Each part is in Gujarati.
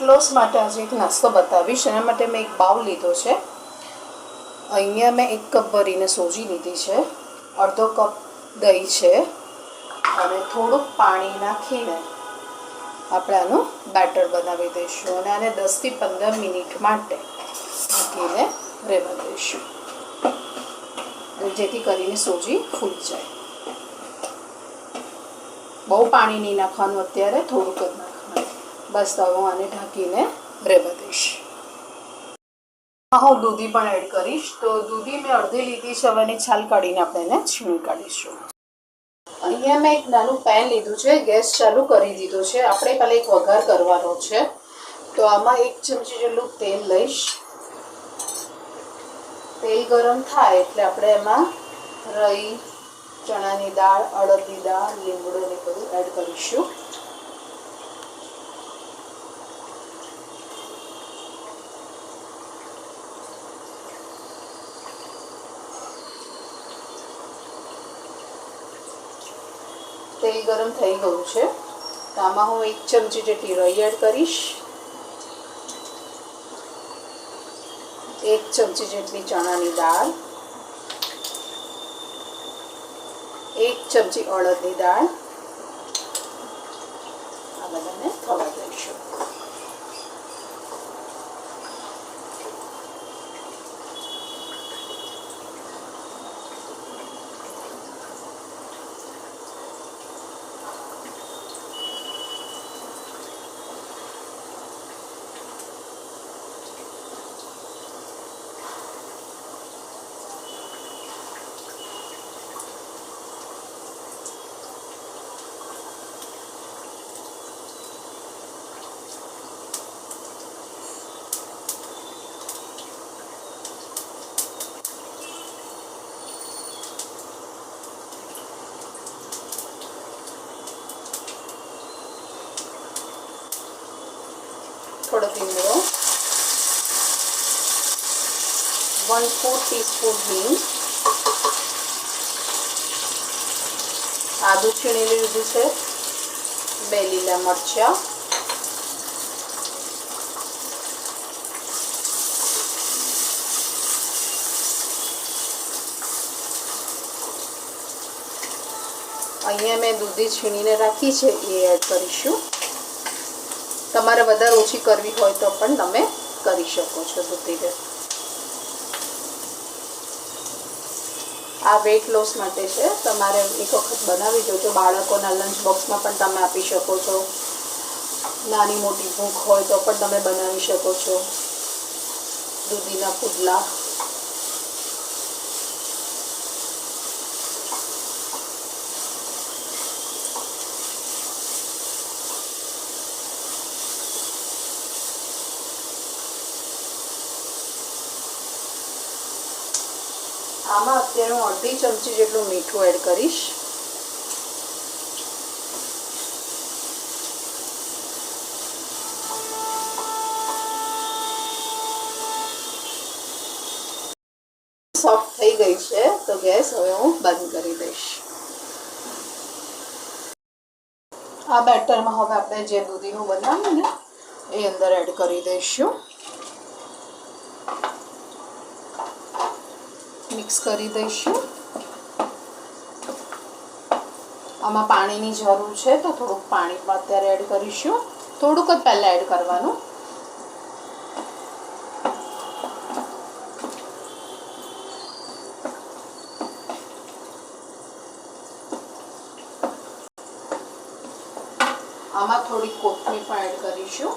લોસ માટે આજે એક નાસ્તો બતાવીશ. એના માટે મેં એક બાઉલ લીધો છે. અહીંયા મેં 1 કપ ભરીને સોજી લીધી છે, અડધો કપ દહીં છે અને થોડુંક પાણી નાખીને આપણે આનું બેટર બનાવી દઈશું અને આને 10 થી 15 મિનિટ માટે મૂકીને રહેવા દઈશું, જેથી કરીને સોજી ફૂલી જાય. બહુ પાણી નહીં નાખવાનું, અત્યારે થોડુંક જ નાખવાનું. બસ તો હું આને ઢાંકીને રહેવા દઈશ. હું દૂધી પણ એડ કરીશ. તો દૂધી મેં અડધી લીધી છે, હવે એની છાલ કાઢીને આપણે એને છીણી કાઢીશું. અહીંયા મેં એક નાનું પેન લીધું છે, ગેસ ચાલુ કરી દીધો છે. આપણે પહેલાં એક વઘાર કરવાનો છે. તો આમાં 1 ચમચી જેટલું તેલ લઈશ. તેલ ગરમ થાય એટલે આપણે એમાં રાઈ, ચણાની દાળ, અડદની દાળ, લીમડો ને બધું એડ કરીશું. તેલ ગરમ થઈ ગયું છે, તો આમાં હું 1 ચમચી જેટલી રાઈ એડ કરીશ, 1 ચમચી જેટલી ચણાની દાળ, 1 ચમચી અડદની દાળ. આ બધાને થવા દઈશું. થોડો લીમડો, 1/4 ટીસ્પૂન હિંગ, આદું છીણી લીધું છે, 2 લીલા મરચાં, અહીંયા મેં દૂધી છીણીને રાખી છે એ એડ કરીશું. તમારે વધારે ઓછી કરવી હોય તો પણ તમે કરી શકો છો દૂધીને. આ વેટ લોસ માટે છે. તમારે એક વખત બનાવી જોજો. બાળકોના લંચ બોક્સમાં પણ તમે આપી શકો છો. નાની મોટી ભૂખ હોય તો પણ તમે બનાવી શકો છો. દૂધીના પુડલા. આમાં અત્યારે હું અડધી ચમચી જેટલું મીઠું એડ કરીશ. સોફ્ટ થઈ ગઈ છે, તો ગેસ હવે હું બંધ કરી દઈશ. આ બેટરમાં હવે આપણે જે દૂધીનું બનાવ્યું ને એ અંદર એડ કરી દઈશું. મિક્સ કરી દઈશું. આમાં પાણીની જરૂર છે, તો થોડુંક પાણી અત્યારે એડ કરીશું. થોડુંક જ પહેલાં એડ કરવાનું. આમાં થોડી કોથમીર પણ એડ કરીશું.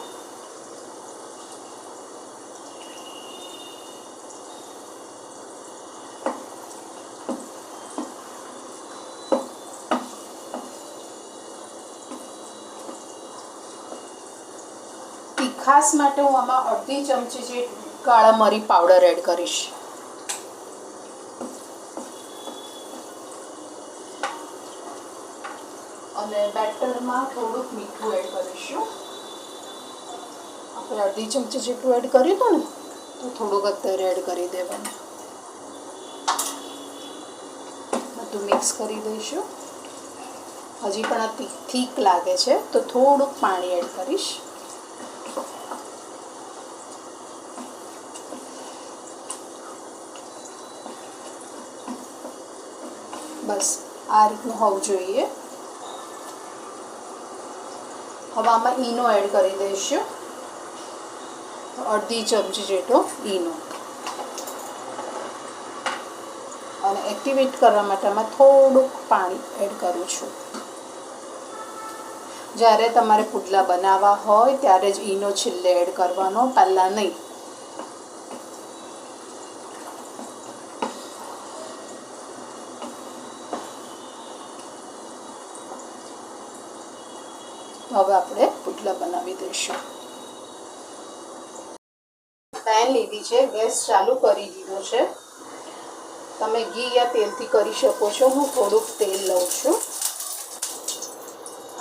તીખાસ માટે હું આમાં અડધી ચમચી જેટલી કાળા મરી પાવડર એડ કરીશ. અને બેટરમાં થોડુંક મીઠું એડ કરીશું. આપણે અડધી ચમચી જેટલું એડ કર્યું હતું ને, તો થોડુંક અત્યારે એડ કરી દેવાનું. બધું મિક્સ કરી દઈશું. હજી પણ આ થીક લાગે છે, તો થોડુંક પાણી એડ કરીશ. બસ આ રીતનું હોવું જોઈએ. હવે આમાં ઈનો એડ કરી દઈશું, અડધી ચમચી જેટલો ઈનો. અને એક્ટિવેટ કરવા માટે આમાં થોડુંક પાણી એડ કરું છું. જ્યારે તમારે પુડલા બનાવવા હોય ત્યારે જ ઈનો છેલ્લે એડ કરવાનો, પહેલાં નહીં. હવે આપણે પુડલા બનાવી દઈશું. પેન લીધી છે, ગેસ ચાલુ કરી દીધો છે. તમે ઘી યા તેલથી કરી શકો છો. હું થોડુંક તેલ લઉં છું.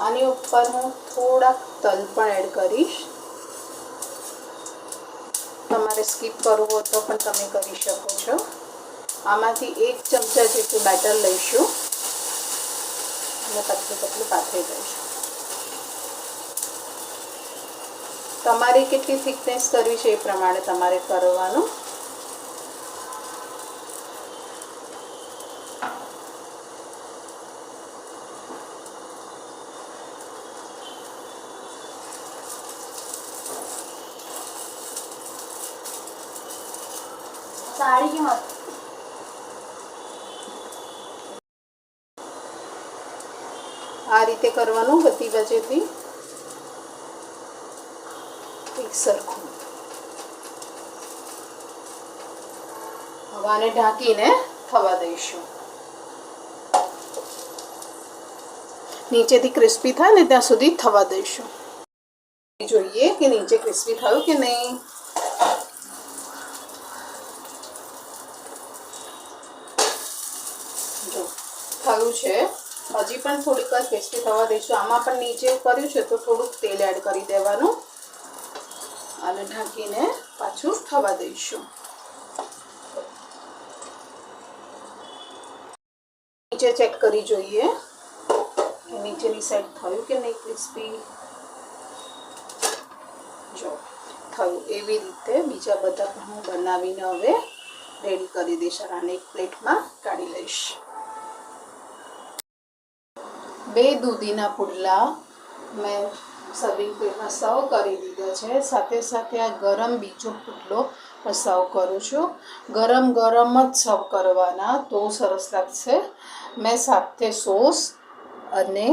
આની ઉપર હું થોડાક તલ પણ એડ કરીશ. તમારે સ્કીપ કરવું હોય તો પણ તમે કરી શકો છો. આમાંથી 1 ચમચા જેટલું બેટર લઈશું અને પતલું પતલું પાથરી દઈશું. તમારે કેટલી થિકનેસ કરવી છે એ પ્રમાણે તમારે કરવાનું. साड़ी की मत આ રીતે કરવાનું, બધી બાજુથી એક સરખું. હવે આને ઢાંકીને થવા દઈશું. નીચેથી ક્રિસ્પી થાય ને ત્યાં સુધી થવા દઈશું. જોઈએ કે નીચે ક્રિસ્પી થયું કે નહીં. જો થયું છે. હજી પણ થોડીક વાર ક્રિસ્પી થવા દઈશું. આમાં પણ નીચે કર્યું છે તો થોડુંક તેલ એડ કરી દેવાનું અને ઢાંકીને પાછું થવા દઈશું. નીચે ચેક કરી જોઈએ કે નીચેની સાઈડ થયું કે નહીં ક્રિસ્પી. જો થયું. એવી રીતે બીજા બધા પણ હું બનાવીને હવે રેડી કરી દઈશ. આને એક પ્લેટમાં કાઢી લઈશ. 2 દૂધીના પુડલા મેં સર્વિંગ પ્લેટમાં સર્વ કરી દીધા છે. સાથે સાથે આ ગરમ બીજો પુડલો પણ સર્વ કરું છું. ગરમ ગરમ જ સર્વ કરવાના તો સરસ લાગશે. મેં સાથે સોસ અને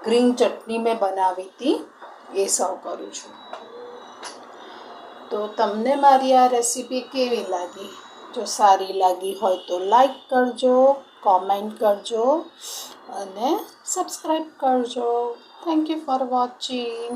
ગ્રીન ચટણી મેં બનાવી હતી એ સર્વ કરું છું. તો તમને મારી આ રેસીપી કેવી લાગી? જો સારી લાગી હોય તો લાઈક કરજો, કોમેન્ટ કરજો અને સબસ્ક્રાઈબ કરજો. Thank you for watching.